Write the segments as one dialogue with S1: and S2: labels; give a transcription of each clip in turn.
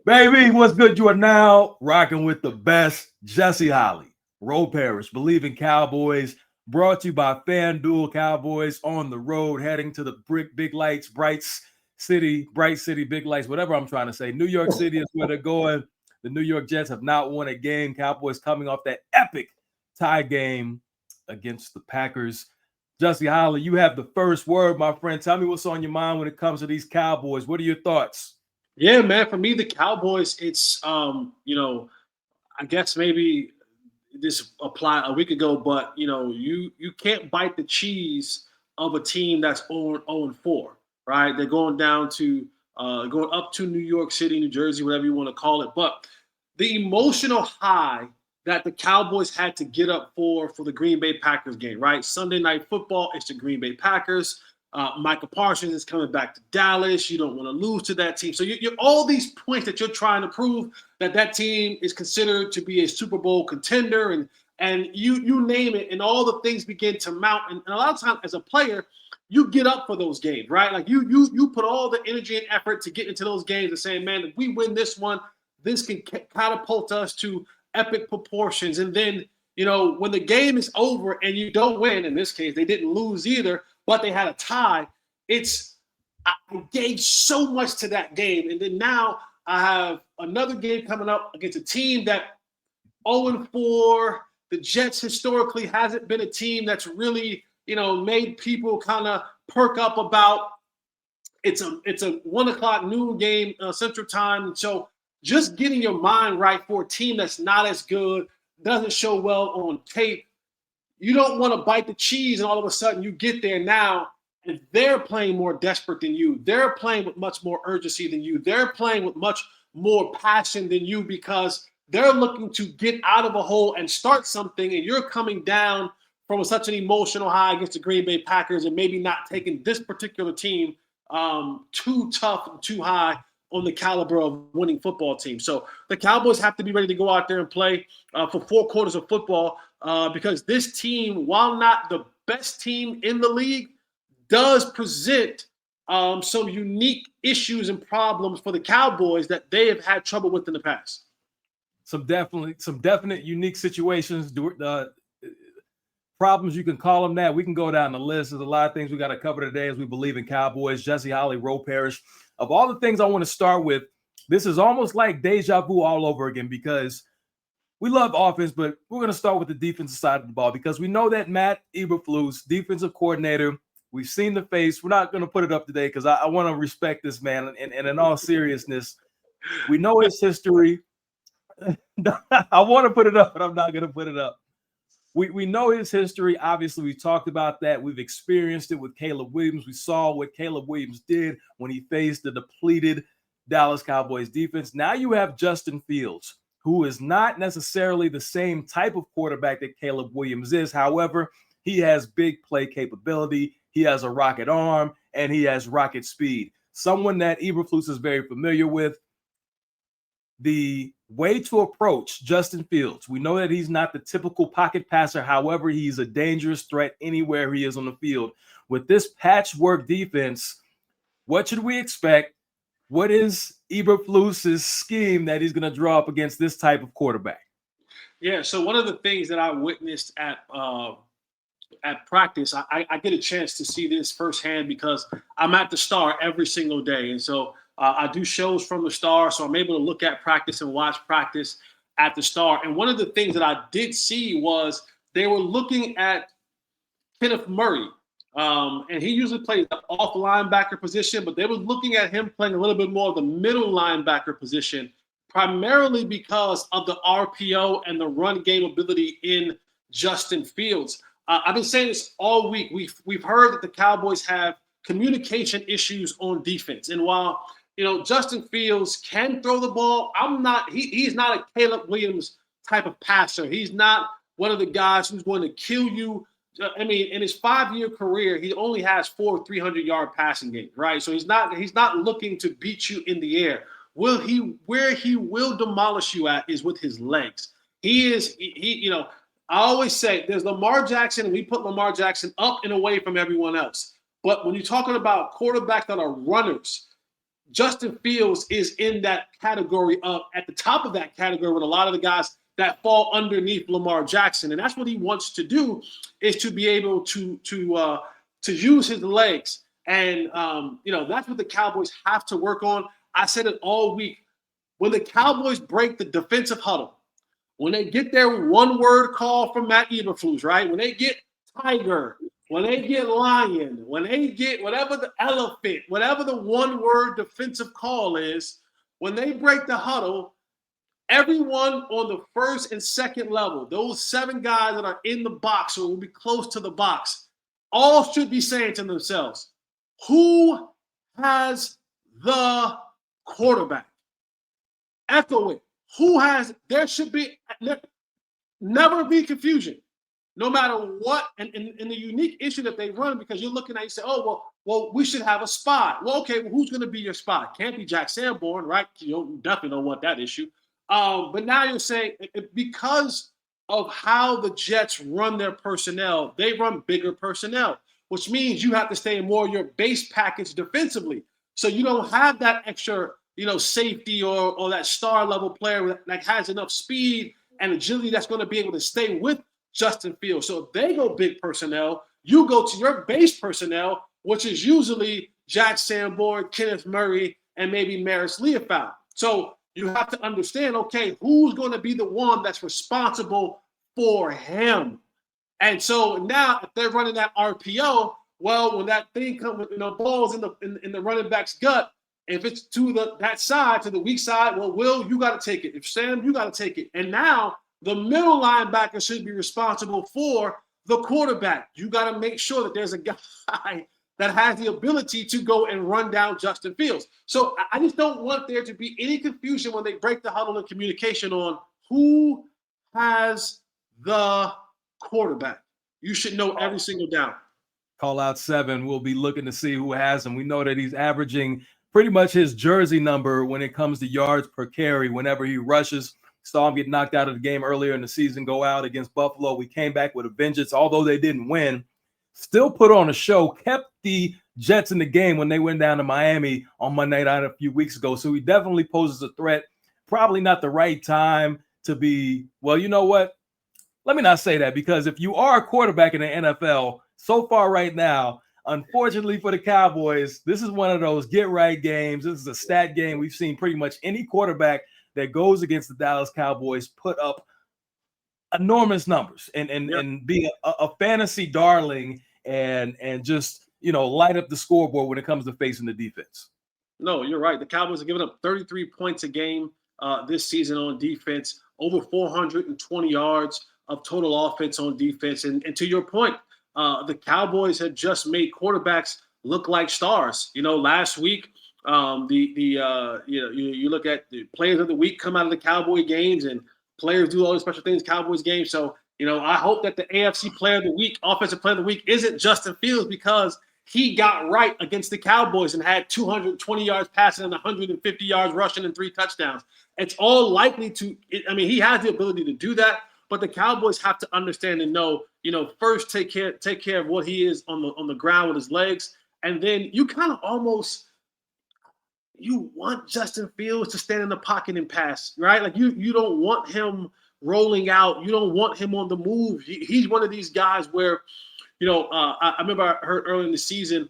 S1: Baby, what's good? You are now rocking with the best, Jesse Holley, Parrish, Bleav in Cowboys, brought to you by FanDuel. Cowboys on the road, heading to the big lights, bright city, big lights, whatever I'm trying to say. New York City is where they're going. The New York Jets have not won a game. Cowboys coming off that epic tie game against the Packers. Jesse Holley, you have the first word, my friend. Tell me what's on your mind when it comes to these Cowboys. What are your thoughts?
S2: Yeah, man. For me, the Cowboys, it's I guess maybe this applied a week ago, but you can't bite the cheese of a team that's 0-4, right? They're going up to New York City, New Jersey, whatever you want to call it. But the emotional high that the Cowboys had to get up for the Green Bay Packers game, right? Sunday Night Football, it's the Green Bay Packers. Michael Parsons is coming back to Dallas. You don't want to lose to that team. So you're all these points that you're trying to prove that team is considered to be a Super Bowl contender, and you name it, and all the things begin to mount. And a lot of times, as a player, you get up for those games, right? Like you put all the energy and effort to get into those games and saying, man, if we win this one, this can catapult us to epic proportions. And then when the game is over and you don't win, in this case, they didn't lose either, but they had a tie. I gave so much to that game. And then now I have another game coming up against a team that 0-4. The Jets historically hasn't been a team that's really, made people kind of perk up about. It's a 1:00 noon game Central Time. So just getting your mind right for a team that's not as good, doesn't show well on tape. You don't want to bite the cheese and all of a sudden you get there now and they're playing more desperate than you. They're playing with much more urgency than you. They're playing with much more passion than you because they're looking to get out of a hole and start something, and you're coming down from such an emotional high against the Green Bay Packers and maybe not taking this particular team too tough and too high on the caliber of winning football team. So the Cowboys have to be ready to go out there and play for 4 quarters of football because this team, while not the best team in the league, does present some unique issues and problems for the Cowboys that they have had trouble with in the past.
S1: Some definite unique situations, problems, you can call them that. We can go down the list. There's a lot of things we got to cover today as we Bleav in Cowboys. Jesse Holley, Parrish. Of all the things I want to start with, this is almost like deja vu all over again because we love offense, but we're going to start with the defensive side of the ball because we know that Matt Eberflus, defensive coordinator, we've seen the face. We're not going to put it up today because I want to respect this man. And in all seriousness, we know his history. I want to put it up, but I'm not going to put it up. We know his history. Obviously, we talked about that. We've experienced it with Caleb Williams. We saw what Caleb Williams did when he faced the depleted Dallas Cowboys defense. Now you have Justin Fields, who is not necessarily the same type of quarterback that Caleb Williams is. However, he has big play capability. He has a rocket arm, and he has rocket speed. Someone that Eberflus is very familiar with. The way to approach Justin Fields, we know that he's not the typical pocket passer. However, he's a dangerous threat anywhere he is on the field. With this patchwork defense, what should we expect? What is Eberflus's scheme that he's going to draw up against this type of quarterback?
S2: Yeah, so one of the things that I witnessed at practice, I get a chance to see this firsthand because I'm at the Star every single day. And so I do shows from the Star, so I'm able to look at practice and watch practice at the Star. And one of the things that I did see was they were looking at Kenneth Murray. And he usually plays the off linebacker position, but they were looking at him playing a little bit more of the middle linebacker position, primarily because of the RPO and the run game ability in Justin Fields. I've been saying this all week. We've heard that the Cowboys have communication issues on defense. And while Justin Fields can throw the ball, he's not a Caleb Williams type of passer. He's not one of the guys who's going to kill you. I mean, in his 5-year career, he only has 4 300-yard passing games, right? So he's not looking to beat you in the air. Where he will demolish you at is with his legs. I always say there's Lamar Jackson, and we put Lamar Jackson up and away from everyone else. But when you're talking about quarterbacks that are runners, Justin Fields is in that category at the top of that category with a lot of the guys that fall underneath Lamar Jackson. And that's what he wants to do, is to be able to use his legs. And, that's what the Cowboys have to work on. I said it all week. When the Cowboys break the defensive huddle, when they get their one-word call from Matt Eberflus, right? When they get Tiger, when they get Lion, when they get whatever the elephant, whatever the one-word defensive call is, when they break the huddle, everyone on the first and second level, those 7 guys that are in the box or will be close to the box, all should be saying to themselves, who has the quarterback? Echo it. There should be never be confusion, no matter what. And the unique issue that they run, because you're looking at, you say, oh, well, we should have a spot. Well, okay, well, who's going to be your spot? Can't be Jack Sanborn, right? You definitely don't want that issue. But now you're saying, because of how the Jets run their personnel, they run bigger personnel, which means you have to stay in more of your base package defensively. So you don't have that extra, safety or that star level player that has enough speed and agility that's going to be able to stay with Justin Fields. So if they go big personnel, you go to your base personnel, which is usually Jack Sanborn, Kenneth Murray, and maybe Maris Leofau. So you have to understand, okay, who's going to be the one that's responsible for him? And so now, if they're running that RPO, well, when that thing comes, balls in the running back's gut, if it's to that side, to the weak side, well, Will, you got to take it. If Sam, you got to take it. And now the middle linebacker should be responsible for the quarterback. You got to make sure that there's a guy that has the ability to go and run down Justin Fields. So I just don't want there to be any confusion when they break the huddle and communication on who has the quarterback. You should know every single down.
S1: Call out 7. We'll be looking to see who has him. We know that he's averaging pretty much his jersey number when it comes to yards per carry whenever he rushes. Saw him get knocked out of the game earlier in the season, go out against Buffalo. We came back with a vengeance, although they didn't win. Still put on a show, kept the Jets in the game when they went down to Miami on Monday night a few weeks ago. So he definitely poses a threat. Probably not the right time to be, well, you know what? Let me not say that, because if you are a quarterback in the NFL, so far right now, unfortunately for the Cowboys, this is one of those get-right games. This is a stat game. We've seen pretty much any quarterback that goes against the Dallas Cowboys put up enormous numbers and be a fantasy darling and just, light up the scoreboard when it comes to facing the defense.
S2: No, you're right. The Cowboys are giving up 33 points a game this season on defense, over 420 yards of total offense on defense. And to your point, the Cowboys have just made quarterbacks look like stars. Last week, you look at the players of the week come out of the Cowboy games, and players do all the special things Cowboys games. So, I hope that the AFC player of the week, offensive player of the week, isn't Justin Fields, because he got right against the Cowboys and had 220 yards passing and 150 yards rushing and 3 touchdowns. It's all likely to – he has the ability to do that, but the Cowboys have to understand and know, first take care of what he is on the ground with his legs, and then you kind of almost – you want Justin Fields to stand in the pocket and pass, right? Like you don't want him rolling out. You don't want him on the move. He's one of these guys where, I remember I heard early in the season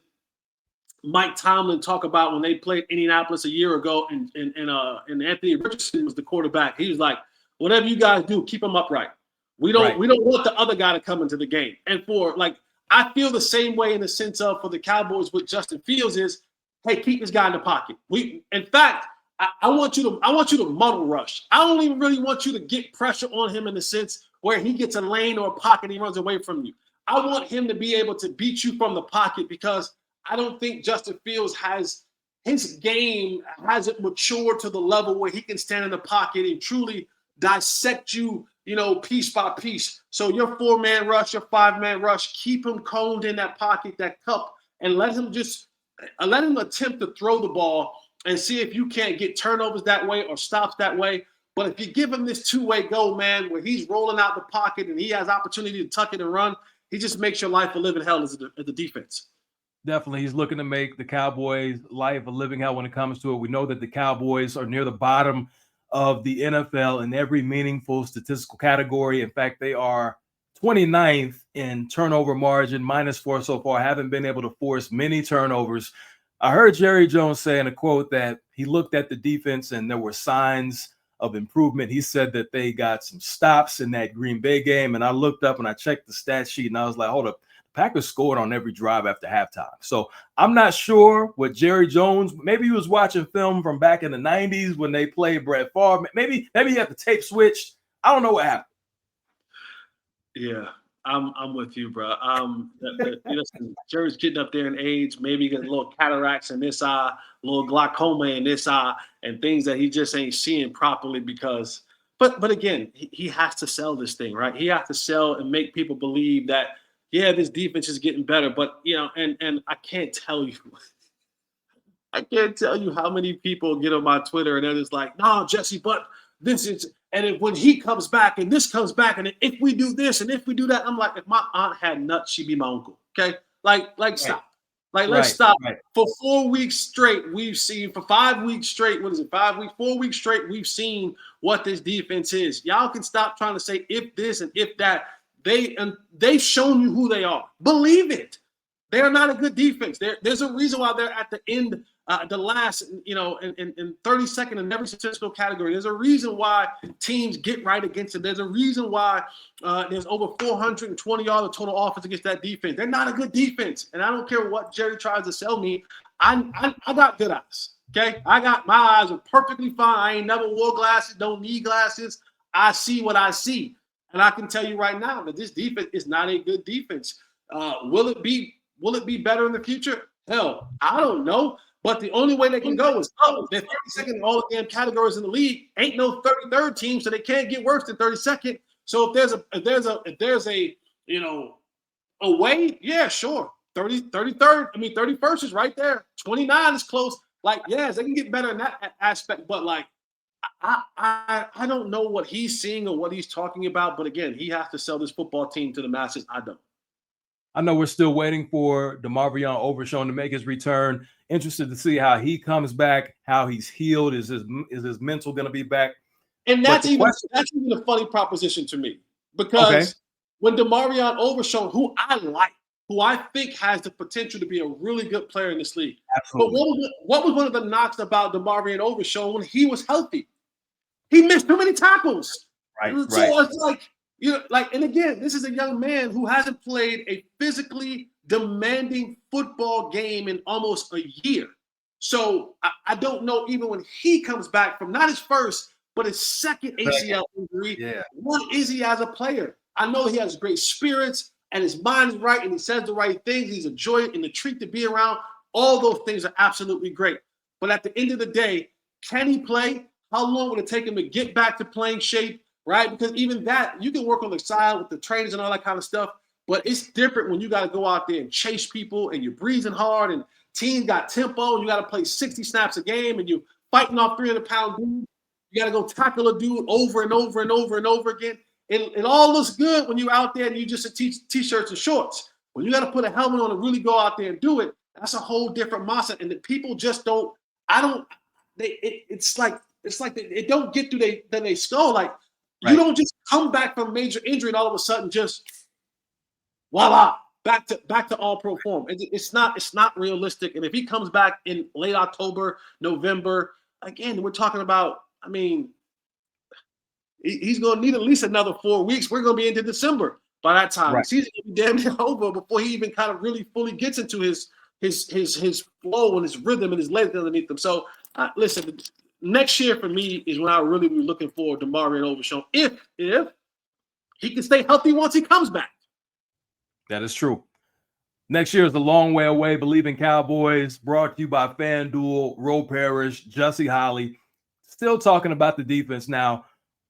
S2: Mike Tomlin talk about when they played Indianapolis a year ago, and Anthony Richardson was the quarterback. He was like, whatever you guys do, keep him upright. We don't want the other guy to come into the game. And I feel the same way in the sense of, for the Cowboys with Justin Fields is, hey, keep this guy in the pocket. In fact, I want you to muddle rush. I don't even really want you to get pressure on him in the sense where he gets a lane or a pocket and he runs away from you. I want him to be able to beat you from the pocket, because I don't think Justin Fields his game hasn't matured to the level where he can stand in the pocket and truly dissect you, piece by piece. So your 4-man rush, your 5-man rush, keep him coned in that pocket, that cup, and let him attempt to throw the ball and see if you can't get turnovers that way or stops that way. But if you give him this 2-way go, man, where he's rolling out the pocket and he has opportunity to tuck it and run, he just makes your life a living hell as the defense.
S1: Definitely, he's looking to make the Cowboys' life a living hell when it comes to it. We know that the Cowboys are near the bottom of the NFL in every meaningful statistical category. In fact, they are 29th in turnover margin, -4 so far, haven't been able to force many turnovers. I heard Jerry Jones say in a quote that he looked at the defense and there were signs of improvement. He said that they got some stops in that Green Bay game. And I looked up and I checked the stat sheet and I was like, hold up. Packers scored on every drive after halftime. So I'm not sure what Jerry Jones, maybe he was watching film from back in the 90s when they played Brett Favre. Maybe he had the tape switched. I don't know what happened.
S2: Yeah, I'm with you, bro. Jerry's getting up there in age. Maybe he got a little cataracts in this eye, a little glaucoma in this eye, and things that he just ain't seeing properly because. But again, he has to sell this thing, right? He has to sell and make people believe that, yeah, this defense is getting better. But and I can't tell you. I can't tell you how many people get on my Twitter and they're just like, no, Jesse, but this is, and if, when he comes back and this comes back, and if we do this and if we do that, I'm like, if my aunt had nuts, she'd be my uncle. Okay. Like stop. Like, let's stop. Right. For 4 weeks straight, we've seen, for 5 weeks straight, what is it, 5 weeks, 4 weeks straight, we've seen what this defense is. Y'all can stop trying to say if this and if that. They've shown you who they are. Believe it. They are not a good defense. There's a reason why they're at the end, the last, in 32nd in every statistical category. There's a reason why teams get right against it. There's a reason why there's over 420 yards of total offense against that defense. They're not a good defense. And I don't care what Jerry tries to sell me. I got good eyes. Okay? My eyes are perfectly fine. I ain't never wore glasses, don't need glasses. I see what I see. And I can tell you right now that this defense is not a good defense. Will it be better in the future? Hell, I don't know. But the only way they can go is up. They're 32nd in all the damn categories in the league. Ain't no 33rd team, so they can't get worse than 32nd. So if there's a way, yeah, sure. 31st is right there. 29 is close. Like, yes, they can get better in that aspect, but like, I don't know what he's seeing or what he's talking about, but again, he has to sell this football team to the masses. I don't.
S1: I know we're still waiting for DeMarvion Overshown to make his return. Interested to see how he comes back, how he's healed. Is his mental going to be back?
S2: And that's even a funny proposition to me because when DeMarvion Overshown, who I like, who I think has the potential to be a really good player in this league. Absolutely. But what was one of the knocks about DeMarvion Overshown when he was healthy? He missed too many tackles. Right. So it's like, and again, this is a young man who hasn't played a physically demanding football game in almost a year. So I don't know, even when he comes back from not his first, but his second ACL injury, what is he as a player? I know he has great spirits and his mind is right and he says the right things. He's a joy and a treat to be around. All those things are absolutely great. But at the end of the day, can he play? How long would it take him to get back to playing shape, right? Because even that, you can work on the side with the trainers and all that kind of stuff, but it's different when you got to go out there and chase people and you're breathing hard and teams got tempo and you got to play 60 snaps a game and you're fighting off 300-pound dudes. You got to go tackle a dude over and over and over and over again. It all looks good when you're out there and you just a t-shirts and shorts. When you got to put a helmet on and really go out there and do it, that's a whole different mindset. And the people just don't. It's like they don't get through they skull. Like you don't just come back from major injury and all of a sudden just voila back to all pro form. It's not realistic. And if he comes back in late October, November, again, we're talking about. I mean, he's going to need at least another 4 weeks. We're going to be into December by that time. The season will be damn near over before he even kind of really fully gets into his flow and his rhythm and his legs underneath him. So listen, next year for me is when I really be looking forward to DeMarvion Overshown if he can stay healthy once he comes back.
S1: That is true. Next year is a long way away. Bleav in Cowboys, brought to you by FanDuel, Parrish Jesse Holley. Still talking about the defense now.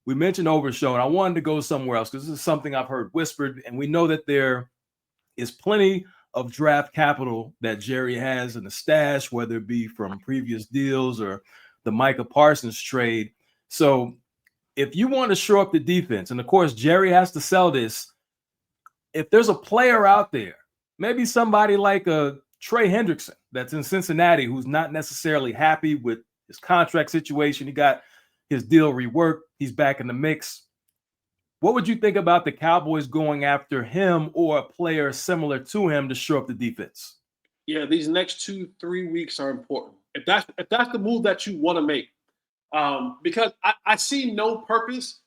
S1: We mentioned Overshown. I wanted to go somewhere else because this is something I've heard whispered, and we know that there is plenty of draft capital that Jerry has in the stash, whether it be from previous deals or the Micah Parsons trade. So if you want to shore up the defense, and of course Jerry has to sell this, if there's a player out there, maybe somebody like a Trey Hendrickson, that's in Cincinnati, who's not necessarily happy with his contract situation. He got his deal reworked. He's back in the mix. What would you think about the Cowboys going after him or a player similar to him to shore up the defense?
S2: Yeah, these next 2-3 weeks are important. If that's the move that you want to make, because I see no purpose.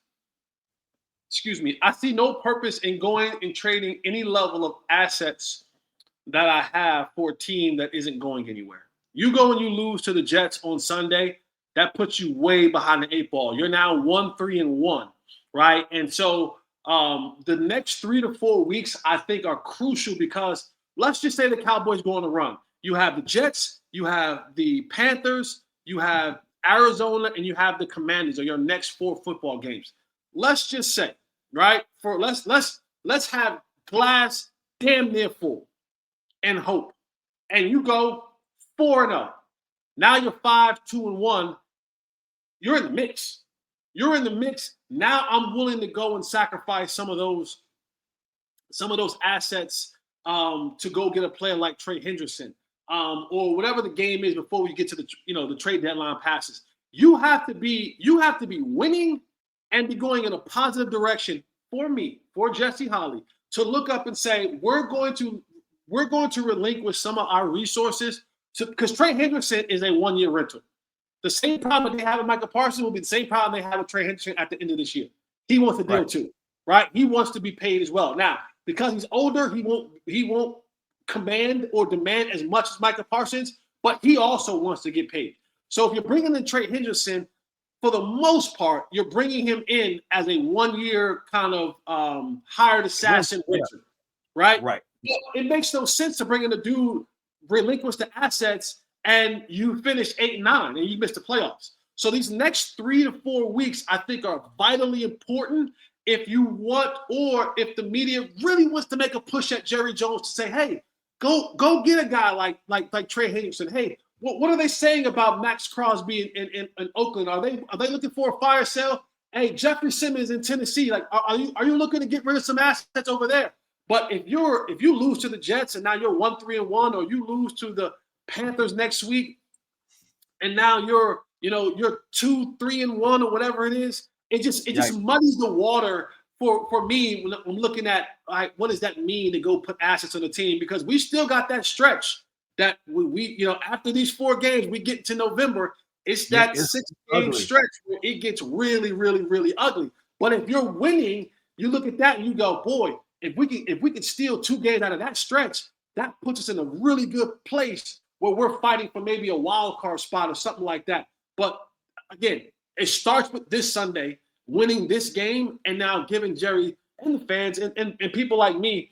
S2: Excuse me, I see no purpose in going and trading any level of assets that I have for a team that isn't going anywhere. You go and you lose to the Jets on Sunday, that puts you way behind the 8 ball. You're now 1-3-1, right? And so the next 3 to 4 weeks, I think, are crucial because let's just say the Cowboys go on a run. You have the Jets, you have the Panthers, you have Arizona, and you have the Commanders are your next 4 football games. Let's just say, right? Let's have glass damn near full and hope. And you go 4-0. Now you're 5-2-1. You're in the mix. You're in the mix. Now I'm willing to go and sacrifice some of those assets to go get a player like Trey Hendrickson or whatever the game is before we get to the trade deadline passes. You have to be winning and be going in a positive direction for Jesse Holley to look up and say we're going to relinquish some of our resources because Trey Hendrickson is a 1-year rental. The same problem they have with Michael Parsons will be the same problem they have with Trey Hendrickson at the end of this year. He wants a deal too, right? He wants to be paid as well. Now, because he's older, he won't command or demand as much as Michael Parsons, but he also wants to get paid. So if you're bringing in Trey Hendrickson, for the most part, you're bringing him in as a 1-year kind of hired assassin winter, right?
S1: Right.
S2: It makes no sense to bring in a dude, relinquish the assets, and you finish 8-9 and you miss the playoffs. So these next 3 to 4 weeks, I think, are vitally important if you want, or if the media really wants to make a push at Jerry Jones to say, hey, go get a guy like Trey Hendrickson. Hey, what are they saying about Max Crosby in Oakland? Are they looking for a fire sale? Hey, Jeffrey Simmons in Tennessee, like are you looking to get rid of some assets over there? But if you lose to the Jets and now you're 1-3-1, or you lose to the Panthers next week, and now you're 2-3-1 or whatever it is, it just muddies the water for me when I'm looking at what does that mean to go put assets on the team, because we still got that stretch that we after these 4 games we get to November, it's that 6-game stretch where it gets really, really, really ugly. But if you're winning, you look at that and you go, boy, if we can steal 2 games out of that stretch, that puts us in a really good place where we're fighting for maybe a wild card spot or something like that. But again, it starts with this Sunday, winning this game, and now giving Jerry and the fans and people like me,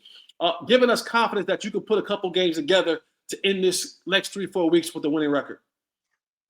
S2: giving us confidence that you can put a couple games together to end this next 3-4 weeks with a winning record.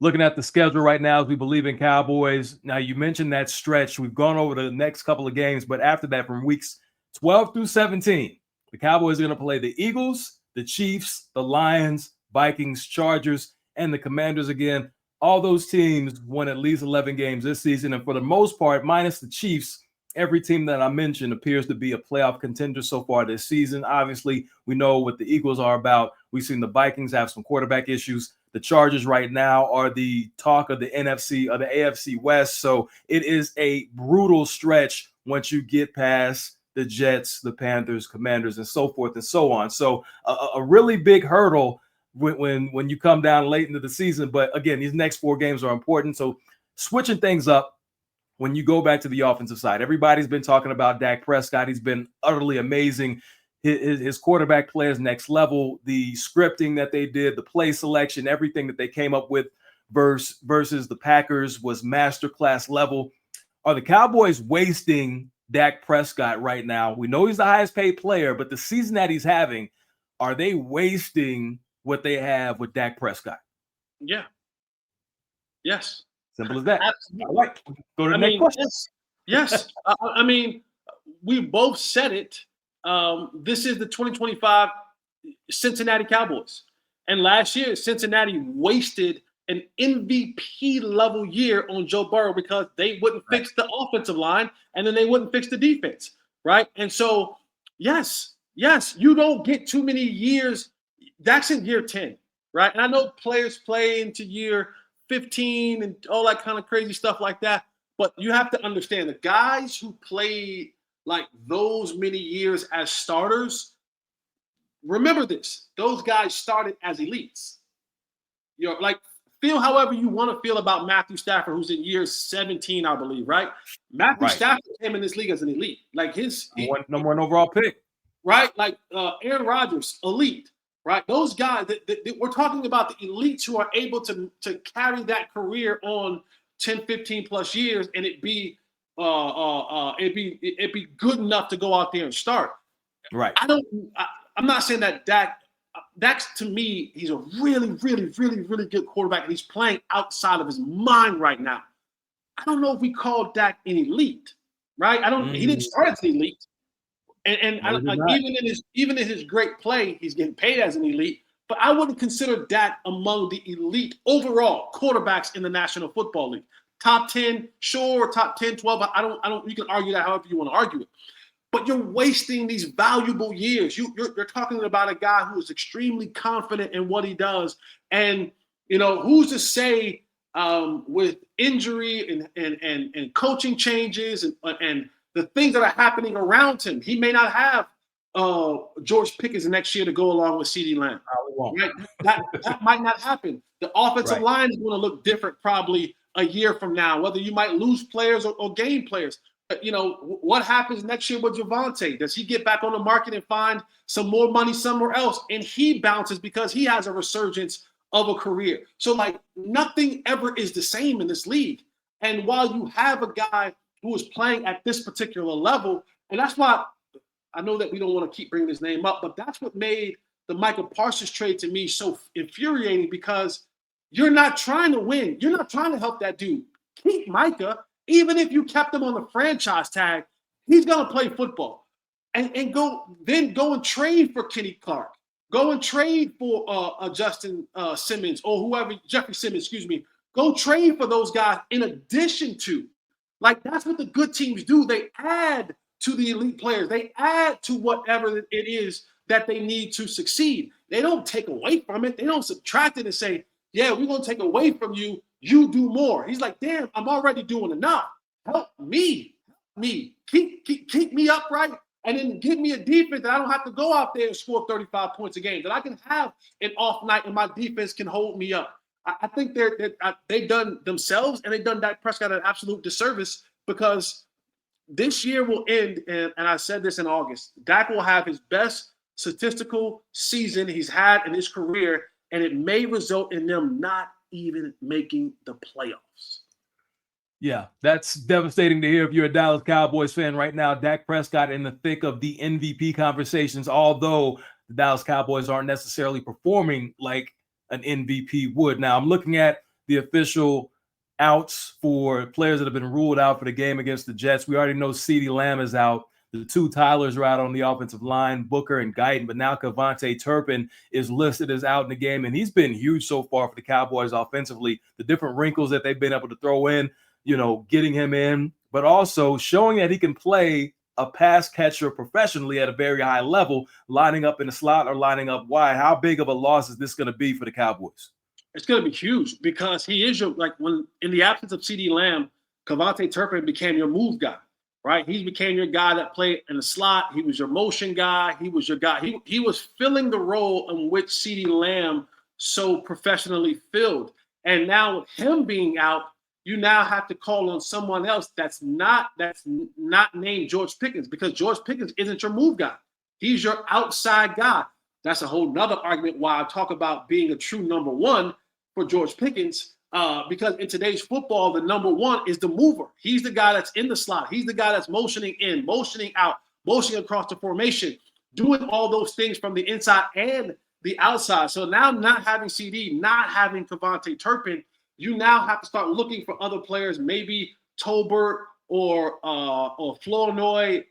S1: Looking at the schedule right now, as we Bleav in Cowboys. Now, you mentioned that stretch. We've gone over the next couple of games, but after that, from weeks 12 through 17, the Cowboys are going to play the Eagles, the Chiefs, the Lions, Vikings, Chargers, and the Commanders again. All those teams won at least 11 games this season, and for the most part, minus the Chiefs, every team that I mentioned appears to be a playoff contender so far this season. Obviously, we know what the Eagles are about. We've seen the Vikings have some quarterback issues. The Chargers right now are the talk of the NFC or the AFC West. So it is a brutal stretch once you get past the Jets, the Panthers, Commanders, and so forth and so on. So a really big hurdle when you come down late into the season. But again, these next 4 games are important. So switching things up, when you go back to the offensive side, everybody's been talking about Dak Prescott. He's been utterly amazing. His quarterback play is next level. The scripting that they did, the play selection, everything that they came up with versus the Packers was masterclass level. Are the Cowboys wasting Dak Prescott right now? We know he's the highest paid player, but the season that he's having, are they wasting what they have with Dak Prescott?
S2: Yeah. Yes.
S1: Simple as that.
S2: Absolutely.
S1: All right. Go to the next question.
S2: Yes. I mean, we both said it. This is the 2025 Cincinnati Cowboys. And last year, Cincinnati wasted an MVP level year on Joe Burrow because they wouldn't fix the offensive line and then they wouldn't fix the defense, right? And so, yes, you don't get too many years. Dak's in year 10, right? And I know players play into year 15 and all that kind of crazy stuff like that. But you have to understand the guys who played like those many years as starters, remember this, those guys started as elites. You know, like feel however you want to feel about Matthew Stafford, who's in year 17, I believe, right? Matthew Stafford came in this league as an elite. Like
S1: number one overall pick.
S2: Right? Like Aaron Rodgers, elite, right? Those guys that we're talking about the elites who are able to carry that career on 10, 15 plus years and it be good enough to go out there and start.
S1: Right.
S2: I'm not saying that Dak's to me, he's a really, really, really, really good quarterback and he's playing outside of his mind right now. I don't know if we call Dak an elite, right? He didn't start as an elite. And even in his great play, he's getting paid as an elite. But I wouldn't consider Dak among the elite overall quarterbacks in the National Football League. Top 10, sure, top 10, 12. I don't. You can argue that however you want to argue it. But you're wasting these valuable years. You're talking about a guy who is extremely confident in what he does. And who's to say with injury and coaching changes and the things that are happening around him, he may not have George Pickens next year to go along with CeeDee Lamb. Right? That might not happen. The offensive line is going to look different probably a year from now, whether you might lose players or gain players. What happens next year with Javonte? Does he get back on the market and find some more money somewhere else? And he bounces because he has a resurgence of a career. So, like, nothing ever is the same in this league. And while you have a guy who is playing at this particular level, and that's why I know that we don't want to keep bringing his name up, but that's what made the Micah Parsons trade to me so infuriating because you're not trying to win. You're not trying to help that dude. Keep Micah. Even if you kept him on the franchise tag, he's going to play football. And go and trade for Kenny Clark. Go and trade for Justin Simmons or whoever, Jeffrey Simmons, excuse me. Go trade for those guys in addition to. Like, that's what the good teams do. They add to the elite players. They add to whatever it is that they need to succeed. They don't take away from it. They don't subtract it and say, yeah, we're going to take away from you. You do more. He's like, damn, I'm already doing enough. Help me. Keep me upright and then give me a defense that I don't have to go out there and score 35 points a game, that I can have an off night and my defense can hold me up. I think they've done themselves and they've done Dak Prescott an absolute disservice because this year will end, and I said this in August, Dak will have his best statistical season he's had in his career, and it may result in them not even making the playoffs.
S1: Yeah, that's devastating to hear if you're a Dallas Cowboys fan right now. Dak Prescott in the thick of the MVP conversations, although the Dallas Cowboys aren't necessarily performing like an MVP would. Now, I'm looking at the official outs for players that have been ruled out for the game against the Jets. We already know CeeDee Lamb is out. The two Tylers are out on the offensive line, Booker and Guyton, but now Kevontae Turpin is listed as out in the game, and he's been huge so far for the Cowboys offensively. The different wrinkles that they've been able to throw in, getting him in, but also showing that he can play a pass catcher professionally at a very high level, lining up in the slot or lining up wide. How big of a loss is this going to be for the Cowboys?
S2: It's going to be huge because he is when in the absence of CeeDee Lamb, Kevontae Turpin became your move guy, right? He became your guy that played in the slot. He was your motion guy. He was your guy. He was filling the role in which CeeDee Lamb so professionally filled. And now with him being out, you now have to call on someone else that's not named George Pickens because George Pickens isn't your move guy. He's your outside guy. That's a whole nother argument why I talk about being a true number one for George Pickens because in today's football, the number one is the mover. He's the guy that's in the slot. He's the guy that's motioning in, motioning out, motioning across the formation, doing all those things from the inside and the outside. So now not having CD, not having Kevontae Turpin, you now have to start looking for other players, maybe Tolbert or Flournoy.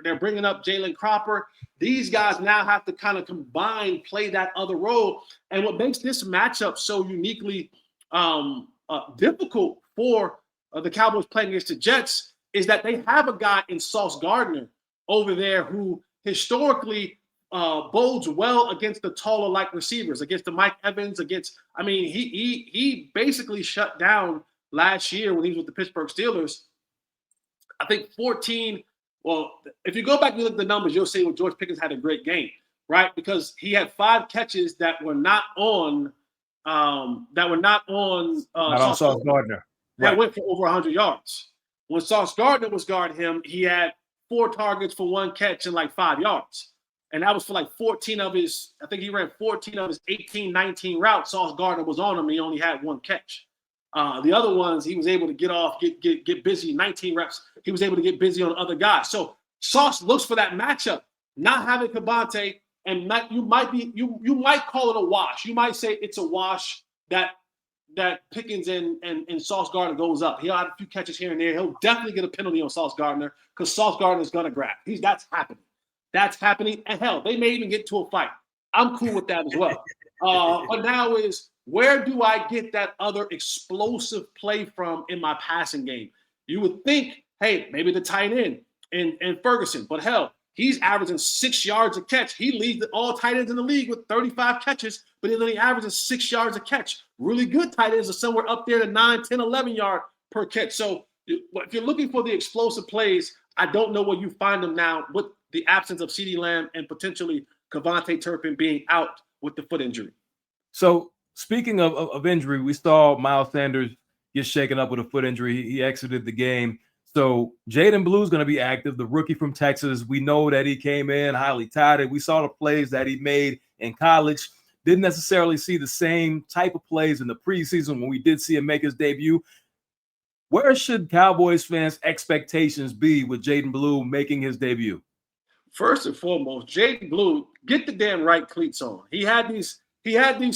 S2: They're bringing up Jalen Cropper. These guys now have to kind of combine, play that other role. And what makes this matchup so uniquely difficult for the Cowboys playing against the Jets is that they have a guy in Sauce Gardner over there who historically bodes well against the taller like receivers, against the Mike Evans, he basically shut down last year when he was with the Pittsburgh Steelers. I think 14. Well, if you go back and look at the numbers, you'll see George Pickens had a great game, right? Because he had 5 catches that were not on
S1: Sauce Gardner.
S2: That went for over 100 yards. When Sauce Gardner was guarding him, he had 4 targets for 1 catch and like 5 yards. And that was for like 14 of his, I think he ran 14 of his 18, 19 routes. Sauce Gardner was on him. He only had 1 catch. The other ones, he was able to get off, get busy, 19 reps. He was able to get busy on other guys. So Sauce looks for that matchup. Not having Cavante, and you might call it a wash. You might say it's a wash that Pickens and Sauce Gardner goes up. He'll have a few catches here and there. He'll definitely get a penalty on Sauce Gardner because Sauce Gardner is going to grab. That's happening. That's happening. And hell, they may even get to a fight. I'm cool with that as well. But now is, where do I get that other explosive play from in my passing game? You would think, hey, maybe the tight end and Ferguson. But hell, he's averaging 6 yards a catch. He leads all tight ends in the league with 35 catches, but he's only averaging 6 yards a catch. Really good tight ends are somewhere up there to 9, 10, 11 yard per catch. So if you're looking for the explosive plays, I don't know where you find them now with the absence of CeeDee Lamb and potentially Cavante Turpin being out with the foot injury.
S1: So speaking of injury, we saw Miles Sanders get shaken up with a foot injury. He exited the game. So Jaden Blue is going to be active, the rookie from Texas. We know that he came in highly touted. We saw the plays that he made in college. Didn't necessarily see the same type of plays in the preseason when we did see him make his debut. Where should Cowboys fans' expectations be with Jaden Blue making his debut?
S2: First and foremost, Jaden Blue, get the damn right cleats on. He had these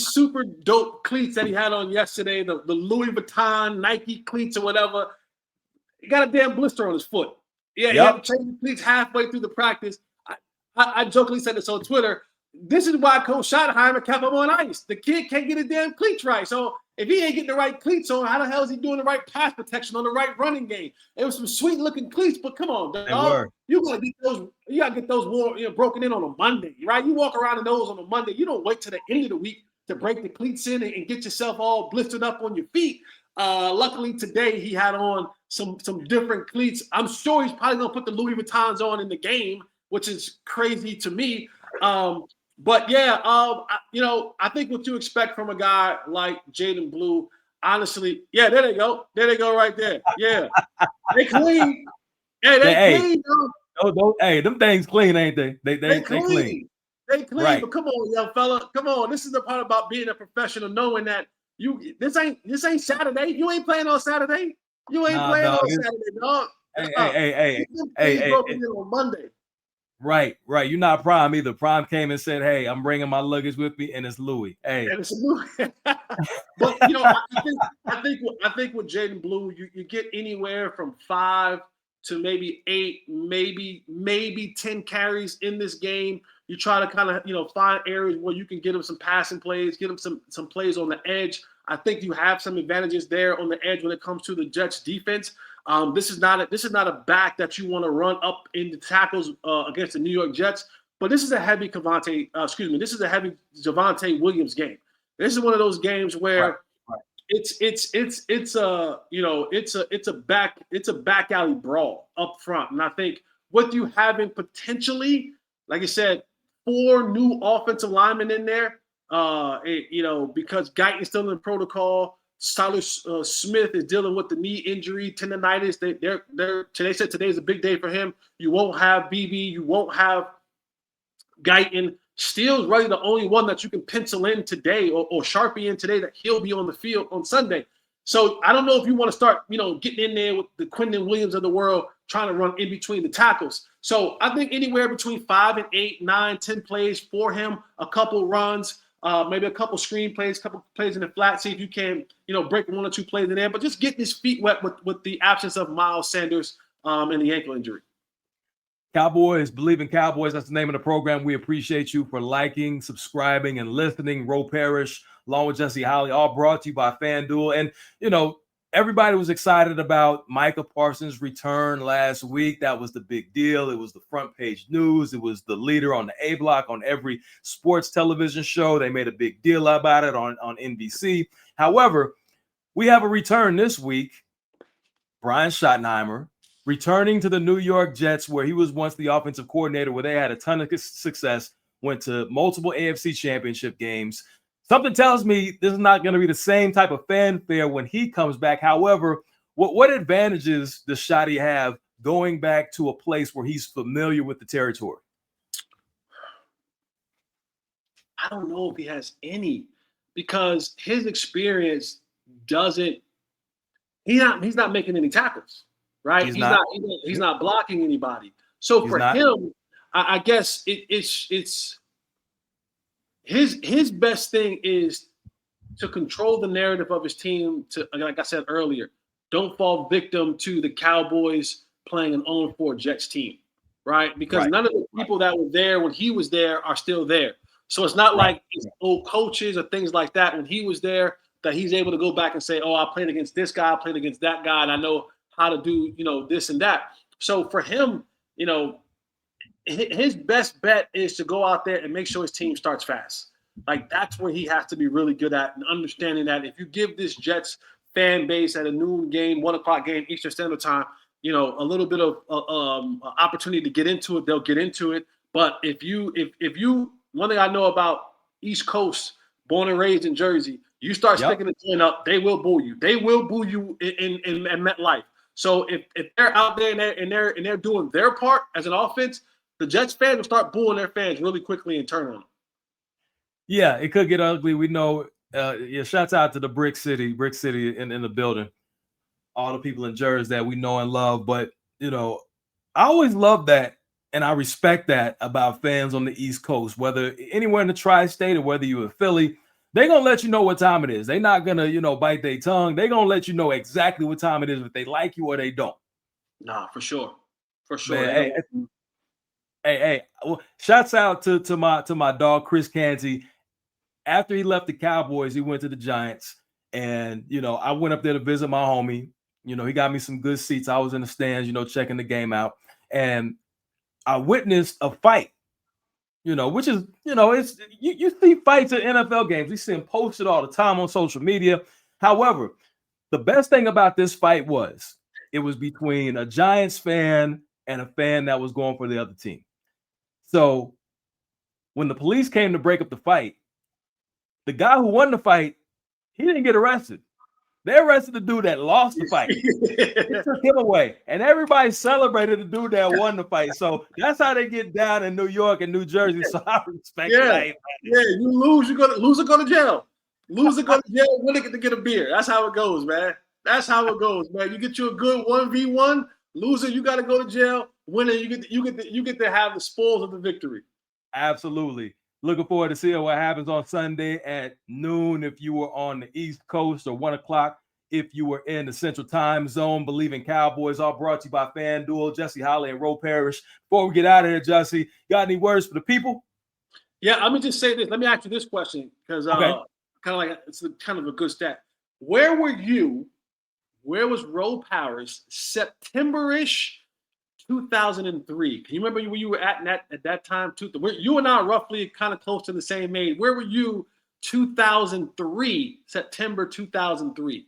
S2: super dope cleats that he had on yesterday, the Louis Vuitton, Nike cleats or whatever. He got a damn blister on his foot. Yeah, He had to change the cleats halfway through the practice. I jokingly said this on Twitter. This is why Coach Schottenheimer kept him on ice. The kid can't get his damn cleats right. So if he ain't getting the right cleats on, how the hell is he doing the right pass protection on the right running game? It was some sweet looking cleats, but come on, dog. You gotta get those. You gotta get those broken in on a Monday, right? You walk around in those on a Monday. You don't wait till the end of the week to break the cleats in and get yourself all blistered up on your feet. Luckily today he had on some different cleats. I'm sure he's probably gonna put the Louis Vuittons on in the game, which is crazy to me. But yeah, I think what you expect from a guy like Jaden Blue, honestly, yeah, there they go. There they go right there. Yeah. They clean. Hey, they clean,
S1: yo. Hey, them things clean, ain't they? They clean.
S2: They clean, right. But come on, young fella. Come on. This is the part about being a professional, knowing that this ain't Saturday. You ain't playing on Saturday. You ain't playing on Saturday, dog.
S1: Hey,
S2: broken in on Monday.
S1: Right. You're not Prime either. Prime came and said, "Hey, I'm bringing my luggage with me, and it's Louis." Hey,
S2: and it's Louis. But I think with Jaden Blue, you get anywhere from 5 to maybe 8, maybe 10 carries in this game. You try to kind of find areas where you can get him some passing plays, get him some plays on the edge. I think you have some advantages there on the edge when it comes to the Jets defense. This is not a back that you want to run up in the tackles against the New York Jets, but this is a heavy this is a heavy Javonte Williams game. This is one of those games where it's a back alley brawl up front. And I think with you having potentially, like I said, 4 new offensive linemen in there, because Guyton's still in protocol. Tyler Smith is dealing with the knee injury, tendonitis. They said today's a big day for him. You won't have BB. You won't have Guyton. Steele's really the only one that you can pencil in today or Sharpie in today that he'll be on the field on Sunday. So I don't know if you want to start, getting in there with the Quentin Williams of the world trying to run in between the tackles. So I think anywhere between 5 and 8, 9, 10 plays for him, a couple runs, maybe a couple screen plays, a couple plays in the flat, see if you can, break 1 or 2 plays in there, but just getting his feet wet with the absence of Miles Sanders and the ankle injury.
S1: Cowboys, Bleav in Cowboys. That's the name of the program. We appreciate you for liking, subscribing, and listening. Ro Parrish, along with Jesse Holley, all brought to you by FanDuel. And, everybody was excited about Micah Parsons' return last week. That was the big deal. It was the front page news. It was the leader on the A block on every sports television show. They made a big deal about it on NBC. However, we have a return this week. Brian Schottenheimer returning to the New York Jets, where he was once the offensive coordinator, where they had a ton of success, went to multiple AFC championship games. Something tells me this is not going to be the same type of fanfare when he comes back. However, what advantages does Shotty have going back to a place where he's familiar with the territory?
S2: I don't know if he has any, because his experience doesn't. He's not making any tackles, right? He's not blocking anybody. So for him, I guess it's his best thing is to control the narrative of his team. To, like I said earlier, don't fall victim to the Cowboys playing an 0-4 Jets team, right? Because none of the people that were there when he was there are still there. So it's not like it's old coaches or things like that. When he was there, that he's able to go back and say, oh, I played against this guy, I played against that guy, and I know how to do, this and that. So for him, his best bet is to go out there and make sure his team starts fast. Like, that's where he has to be really good at, and understanding that if you give this Jets fan base at a noon game, 1 o'clock game, Eastern Standard Time, a little bit of opportunity to get into it, they'll get into it. But if you one thing I know about East Coast, born and raised in Jersey, you start sticking the joint up, they will boo you. They will boo you in MetLife. So if they're out there and they're doing their part as an offense, the Jets fans will start booing their fans really quickly and turn on them.
S1: Yeah, it could get ugly. We know. Shouts out to the Brick City in the building. All the people in Jersey that we know and love. But, I always love that, and I respect that about fans on the East Coast, whether anywhere in the tri-state or whether you're in Philly. They're going to let you know what time it is. They're not going to, bite their tongue. They're going to let you know exactly what time it is if they like you or they don't.
S2: Nah, for sure. For sure.
S1: Man, hey. Well, shouts out to my dog, Chris Canty. After he left the Cowboys, he went to the Giants. And, I went up there to visit my homie. He got me some good seats. I was in the stands, checking the game out. And I witnessed a fight. Which is, it's you see fights at NFL games. We see them posted all the time on social media. However, the best thing about this fight was it was between a Giants fan and a fan that was going for the other team. So when the police came to break up the fight, the guy who won the fight, he didn't get arrested. They arrested the dude that lost the fight. They took him away. And everybody celebrated the dude that won the fight. So that's how they get down in New York and New Jersey. So I respect that.
S2: Yeah, you lose, you go to jail. Lose, go to jail, win it to get a beer. That's how it goes, man. That's how it goes, man. You get you a good 1v1, loser, you got to go to jail. Winner, you get to have the spoils of the victory.
S1: Absolutely. Looking forward to seeing what happens on Sunday at noon if you were on the East Coast, or 1 o'clock if you were in the Central Time Zone. Bleav in Cowboys, all brought to you by FanDuel, Jesse Holley and Parrish. Before we get out of here, Jesse, got any words for the people?
S2: Yeah, let me just say this. Let me ask you this question, because kind of like it's kind of a good stat. Where were you? Where was Parrish September-ish 2003? Can you remember where you were at that time? You and I are roughly kind of close to the same age. Where were you 2003, September 2003?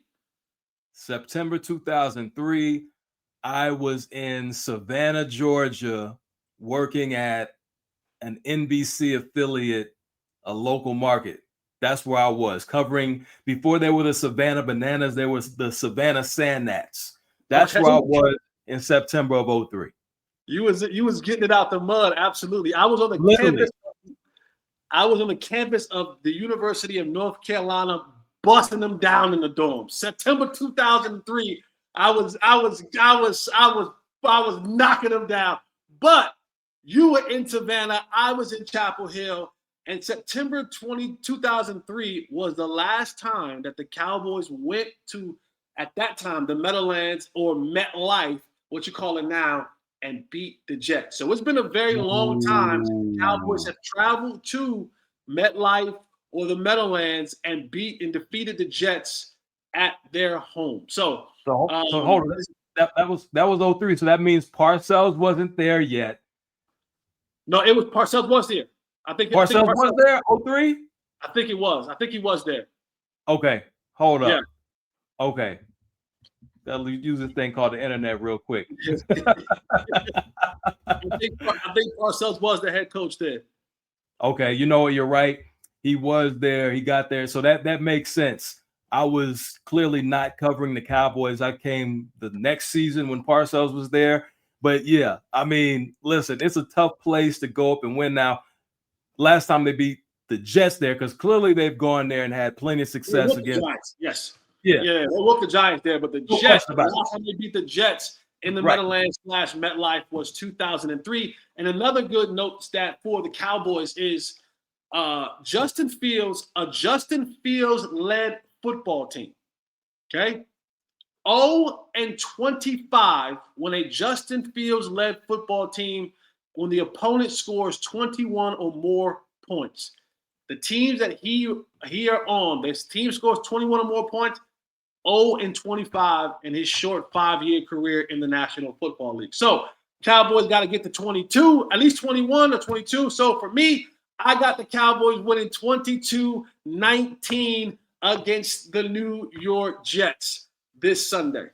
S1: September 2003, I was in Savannah, Georgia, working at an NBC affiliate, a local market. That's where I was covering. Before there were the Savannah Bananas, there was the Savannah Sand Gnats. That's where I was in September of 2003.
S2: You was getting it out the mud. Absolutely. I was on the campus. I was on the campus of the University of North Carolina, busting them down in the dorm. September 2003. I was knocking them down. But you were in Savannah. I was in Chapel Hill. And September 2003 was the last time that the Cowboys went to, at that time, the Meadowlands or MetLife, what you call it now, and beat the Jets. So it's been a very long time since the Cowboys have traveled to MetLife or the Meadowlands and beat and defeated the Jets at their home. So
S1: So hold on. That was 03. So that means Parcells wasn't there yet.
S2: No, it was Parcells was there. I think
S1: Parcells was there. 03.
S2: I think it was. I think he was there.
S1: Okay, hold up.
S2: Yeah.
S1: Okay, I'll use this thing called the internet real quick.
S2: I think Parcells was the head coach there.
S1: Okay, you know what? You're right. He was there. He got there. So that makes sense. I was clearly not covering the Cowboys. I came the next season when Parcells was there. But yeah, I mean, listen, it's a tough place to go up and win now. Last time they beat the Jets there, because clearly they've gone there and had plenty of success against
S2: the Giants. Yes.
S1: Yeah.
S2: They whooped the Giants there, but the Jets, the last time they beat the Jets in the Meadowlands / MetLife was 2003. And another good note stat for the Cowboys is Justin Fields led football team. Okay. 0-25 when a Justin Fields led football team, when the opponent scores 21 or more points. The teams that he are on, this team scores 21 or more points, 0-25 in his short 5-year career in the National Football League. So Cowboys got to get to 22, at least 21 or 22. So for me, I got the Cowboys winning 22-19 against the New York Jets this Sunday.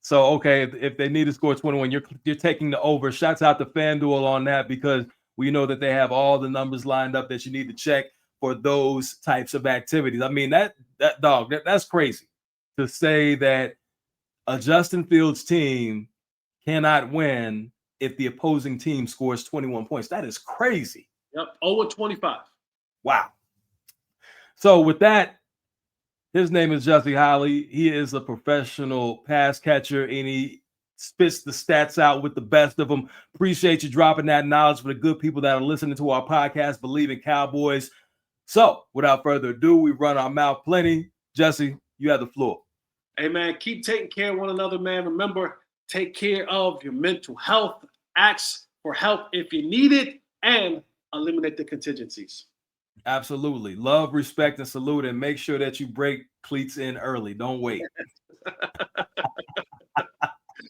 S1: So, okay, if they need to score 21, you're taking the over. Shouts out to FanDuel on that, because we know that they have all the numbers lined up that you need to check for those types of activities. I mean, that's crazy to say that a Justin Fields team cannot win if the opposing team scores 21 points. That is crazy.
S2: Yep, 0-25.
S1: Wow. So with that, his name is Jesse Holley. He is a professional pass catcher, and he spits the stats out with the best of them. Appreciate you dropping that knowledge for the good people that are listening to our podcast, Bleav in Cowboys. So without further ado, we run our mouth plenty. Jesse, you have the floor.
S2: Hey, man, keep taking care of one another, man. Remember, take care of your mental health. Ask for help if you need it, and eliminate the contingencies.
S1: Absolutely. Love, respect, and salute, and make sure that you break cleats in early. Don't wait.